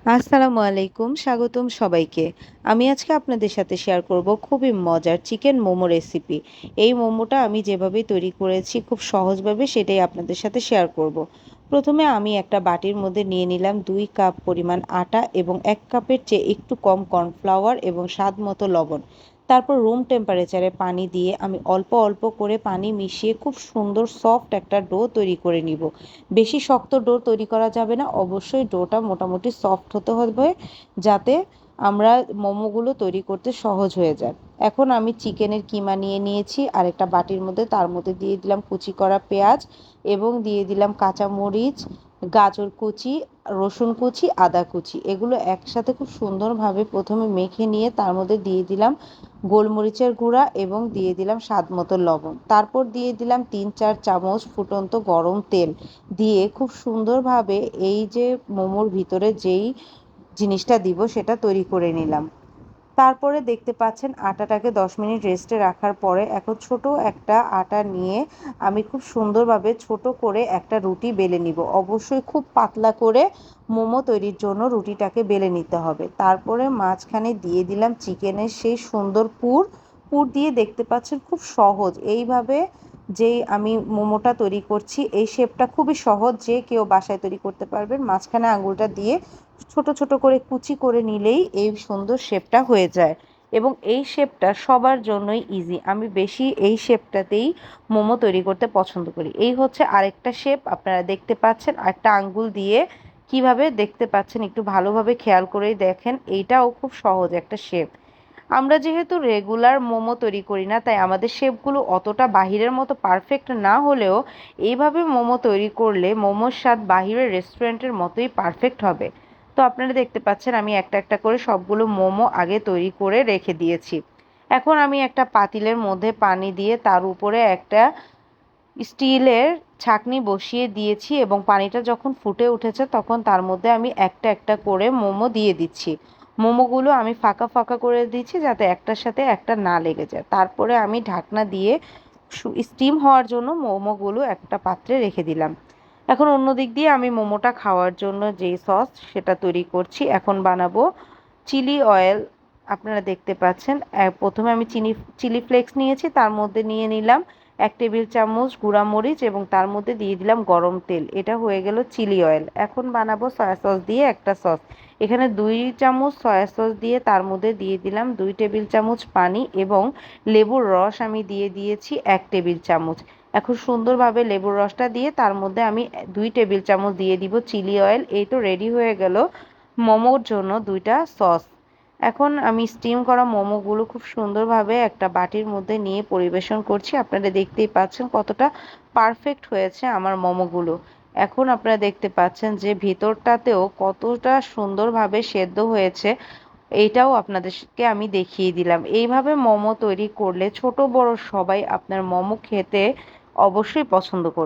আসসালামু আলাইকুম, স্বাগতম সবাইকে। আমি আজকে আপনাদের সাথে শেয়ার করব খুবই মজার চিকেন মোমো রেসিপি। এই মোমোটা আমি যেভাবে তৈরি করেছি খুব সহজভাবে সেটাই আপনাদের সাথে শেয়ার করব। প্রথমে আমি একটা বাটির মধ্যে নিয়ে নিলাম 2 কাপ পরিমাণ আটা এবং 1 কাপের চেয়ে একটু কম কর্নফ্লাওয়ার এবং স্বাদ মতো লবণ। তারপর রুম টেম্পারেচারে পানি দিয়ে আমি অল্প অল্প করে পানি মিশিয়ে খুব সুন্দর সফট একটা ডো তৈরি করে নিব। বেশি শক্ত ডো তৈরি করা যাবে না, অবশ্যই ডোটা মোটামুটি সফট হতে হবে যাতে আমরা মোমোগুলো তৈরি করতে সহজ হয়ে যায়। এখন আমি চিকেনের কিমা নিয়ে নিয়েছি আর একটা বাটির মধ্যে, তার মধ্যে দিয়ে দিলাম কুচি করা পেঁয়াজ এবং দিয়ে দিলাম কাঁচামরিচ, গাজর কুচি, রসুন কুচি, আদা কুচি। এগুলো একসাথে খুব সুন্দরভাবে প্রথমে মেখে নিয়ে তার মধ্যে দিয়ে দিলাম গোলমরিচের গুঁড়া এবং দিয়ে দিলাম স্বাদ মতো লবণ। তারপর দিয়ে দিলাম 3-4 চামচ ফুটন্ত গরম তেল দিয়ে খুব সুন্দরভাবে এই যে মোমোর ভিতরে যেই জিনিসটা দিব সেটা তৈরি করে নিলাম। তারপরে দেখতে পাচ্ছেন আটাটাকে 10 মিনিট রেস্টে রাখার পরে এখন ছোট একটা আটা নিয়ে আমি খুব সুন্দরভাবে ছোট করে একটা রুটি বেলে নিব। অবশ্যই খুব পাতলা করে মোমো তৈরির জন্য রুটিটাকে বেলে নিতে হবে। তারপরে মাঝখানে দিয়ে দিলাম চিকেনের সেই সুন্দর পুর। পুর দিয়ে দেখতে পাচ্ছেন খুব সহজ এইভাবে যেই আমি মোমোটা তৈরি করছি, এই শেপটা খুবই সহজ, যে কেউ বাসায় তৈরি করতে পারবেন। মাঝখানে আঙুলটা দিয়ে ছোট ছোট করে কুচি করে নিলেই এই সুন্দর শেপটা হয়ে যায় এবং এই শেপটা সবার জন্যই ইজি। আমি বেশি এই শেপটাতেই মোমো তৈরি করতে পছন্দ করি। এই হচ্ছে আরেকটা শেপ, আপনারা দেখতে পাচ্ছেন একটা আঙ্গুল দিয়ে কিভাবে দেখতে পাচ্ছেন, একটু ভালোভাবে খেয়াল করেই দেখেন, এইটাও খুব সহজ একটা শেপ। আমরা যেহেতু রেগুলার মোমো তৈরি করি না, তাই আমাদের শেপগুলো অতটা বাহিরের মতো পারফেক্ট না হলেও এইভাবে মোমো তৈরি করলে মোমোর স্বাদ বাহিরের রেস্টুরেন্টের মতোই পারফেক্ট হবে। তো আপনারা দেখতে পাচ্ছেন আমি একটা একটা করে সবগুলো মোমো আগে তৈরি করে রেখে দিয়েছি। এখন আমি একটা পাতিলের মধ্যে পানি দিয়ে তার উপরে একটা স্টিলের ছাঁকনি বসিয়ে দিয়েছি এবং পানিটা যখন ফুটে উঠেছে তখন তার মধ্যে আমি একটা একটা করে মোমো দিয়ে দিচ্ছি। মোমোগুলো আমি ফাঁকা ফাঁকা করে দিচ্ছি যাতে একটার সাথে একটা না লেগে যায়। তারপরে আমি ঢাকনা দিয়ে স্টিম হওয়ার জন্য মোমোগুলো একটা পাত্রে রেখে দিলাম। এখন অন্য দিক দিয়ে আমি মোমোটা খাওয়ার জন্য যেই সস সেটা তৈরি করছি। এখন বানাবো চিলি অয়েল। আপনারা দেখতে পাচ্ছেন প্রথমে আমি চিলি ফ্লেক্স নিয়েছি, তার মধ্যে নিয়ে নিলাম 1 টেবিল চামচ গুঁড়া মরিচ এবং তার মধ্যে দিয়ে দিলাম গরম তেল। এটা হয়ে গেল চিলি অয়েল। এখন বানাবো সয়া সস দিয়ে একটা সস। এখানে 2 চামচ সয়া সস দিয়ে তার মধ্যে দিয়ে দিলাম 2 টেবিল চামচ পানি এবং লেবুর রস আমি দিয়ে দিয়েছি 1 টেবিল চামচ। এখন সুন্দরভাবে লেবুর রসটা দিয়ে তার মধ্যে আমি 2 টেবিল চামচ দিয়ে দিব চিলি অয়েল। এই তো রেডি হয়ে গেল মোমোর জন্য 2টা সস। এখন আমি স্টিম করা মোমোগুলো খুব সুন্দরভাবে একটা বাটির মধ্যে নিয়ে পরিবেশন করছি। আপনারা দেখতেই পাচ্ছেন কতটা পারফেক্ট হয়েছে আমার মোমোগুলো। এখন আপনারা দেখতে পাচ্ছেন যে ভিতরটাতেও কতটা সুন্দরভাবে সেদ্ধ হয়েছে, এইটাও আপনাদেরকে আমি দেখিয়ে দিলাম। এইভাবে মোমো তৈরি করলে ছোট বড় সবাই আপনার মোমো খেতে অবশ্যই পছন্দ করবে।